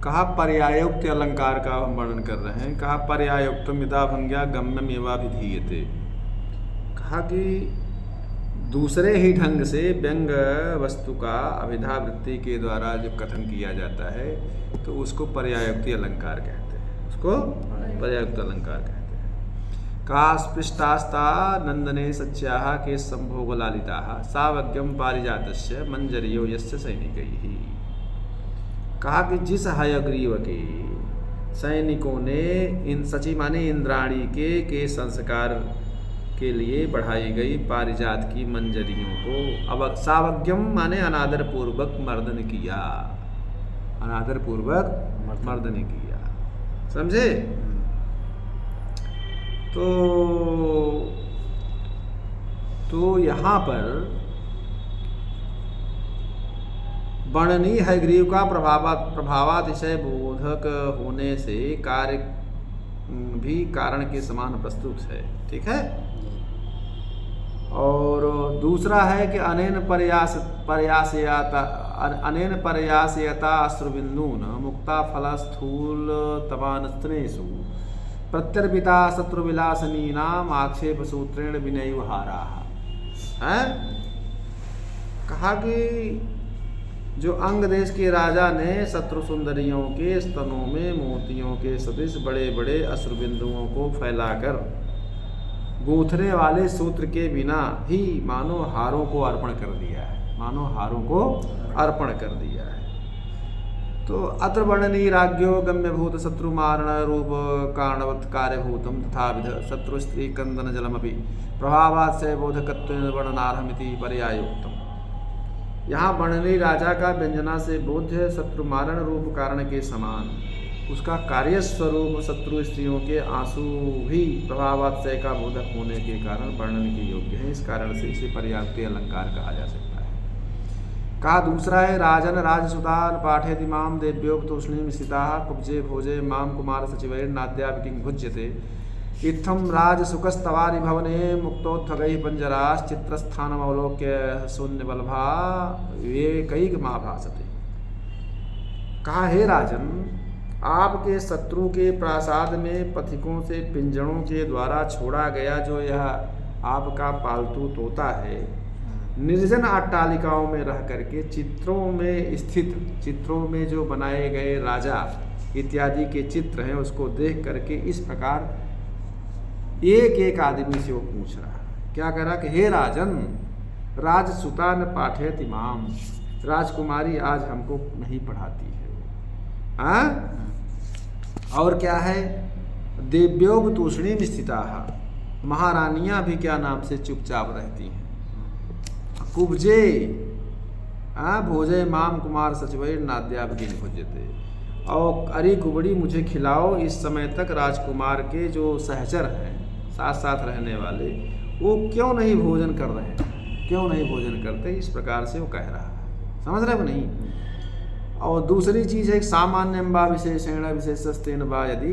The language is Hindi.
कहा पर्यायोक्त अलंकार का हम वर्णन कर रहे हैं। कहा पर्यायोक्त मिदा भंग्या गम्यमेवा विधीयते। कहा कि दूसरे ही ढंग से व्यंग वस्तु का अभिधा वृत्ति के द्वारा जो कथन किया जाता है तो उसको पर्यायोक्ति अलंकार कहते हैं। उसको पर्यायोक्त अलंकार कहते हैं। कहा स्पृष्टास्ता नंदने सच्याः के संभोग लालिताः सावज्ञम पारिजातस्य मंजरियो यस्य सैनिकैः। कहा कि जिस हयग्रीव के सैनिकों ने इन सची माने इंद्राणी के संस्कार के लिए बढ़ाई गई पारिजात की मंजरियों को अब सावज्ञम माने अनादर पूर्वक मर्दन किया, अनादर पूर्वक मर्दन किया। समझे? तो यहाँ पर वर्णनीय हयग्रीव का प्रभावातिशय बोधक होने से कार्य भी कारण के समान प्रस्तुत है। ठीक है। और दूसरा है कि अनेन पर्यासयता अश्रुबिंदून मुक्ता फल स्थूल तवानस्त्रेषु प्रत्यर्पिता शत्रुविलासनी नाम आक्षेप सूत्रेण विनयुहारा है। कहा कि जो अंग देश के राजा ने शत्रु सुंदरियों के स्तनों में मोतियों के सदृश बड़े बड़े अश्रुबिंदुओं को फैलाकर गूंथने वाले सूत्र के बिना ही मानो हारों को अर्पण कर दिया है, मानो हारों को अर्पण कर दिया है। तो अत्र वर्णनीय राज्ञो गम्यभूत शत्रु मारण रूप कारणवत् कार्यभूतम तथाविध शत्रु स्त्री कंदन जलमपि प्रभावात् से बोधकत्वेन वर्णनार्हमिति पर्यायोक्तम। यहाँ वर्णनीय राजा का व्यंजना से बोध्य शत्रु मारण रूप कारण के समान उसका कार्य स्वरूप शत्रु स्त्रियों के आंसू भी प्रभावात्शय का बोधक होने के कारण वर्णन के योग्य है। इस कारण से इसे पर्याप्ति अलंकार कहा जा सकता है। कहा दूसरा है राजन राजसुतान पाठयति माम देव्योक्त तूष्णीम स्थिताः कुब्जे भोजे माम कुमार सचिवैर नाद्याविकिं भुज्यते इत्थम राजसुखस्तवारि भवने मुक्तोत्थगैः पंजराश्च चित्रस्थानमवलोक्य शून्यबलभा विवेकैकमा भासते। कहा हे राजन, आपके शत्रु के प्रासाद में पथिकों से पिंजड़ों के द्वारा छोड़ा गया जो यह आपका पालतू तोता है निर्जन अट्टालिकाओं में रह करके चित्रों में स्थित, चित्रों में जो बनाए गए राजा इत्यादि के चित्र हैं उसको देख करके इस प्रकार एक एक आदमी से वो पूछ रहा है। क्या कह रहा कि हे राजन, राजसुता न पाठयति माम, राजकुमारी आज हमको नहीं पढ़ाती है। हाँ? और क्या है? देव्योग तूष्णीम स्थिताः, महारानियां भी क्या नाम से चुपचाप रहती हैं। कुब्जे भोजे माम कुमार सचिवैर नाद्याविकिं भुज्यते। और अरे कुबड़ी मुझे खिलाओ। इस समय तक राजकुमार के जो सहचर हैं साथ साथ रहने वाले वो क्यों नहीं भोजन कर रहे हैं, क्यों नहीं भोजन करते, इस प्रकार से वो कह रहा है। समझ रहे हो नहीं? और दूसरी चीज़ है सामान्यम वा विशेषेण विशेषस्तेन वा यदि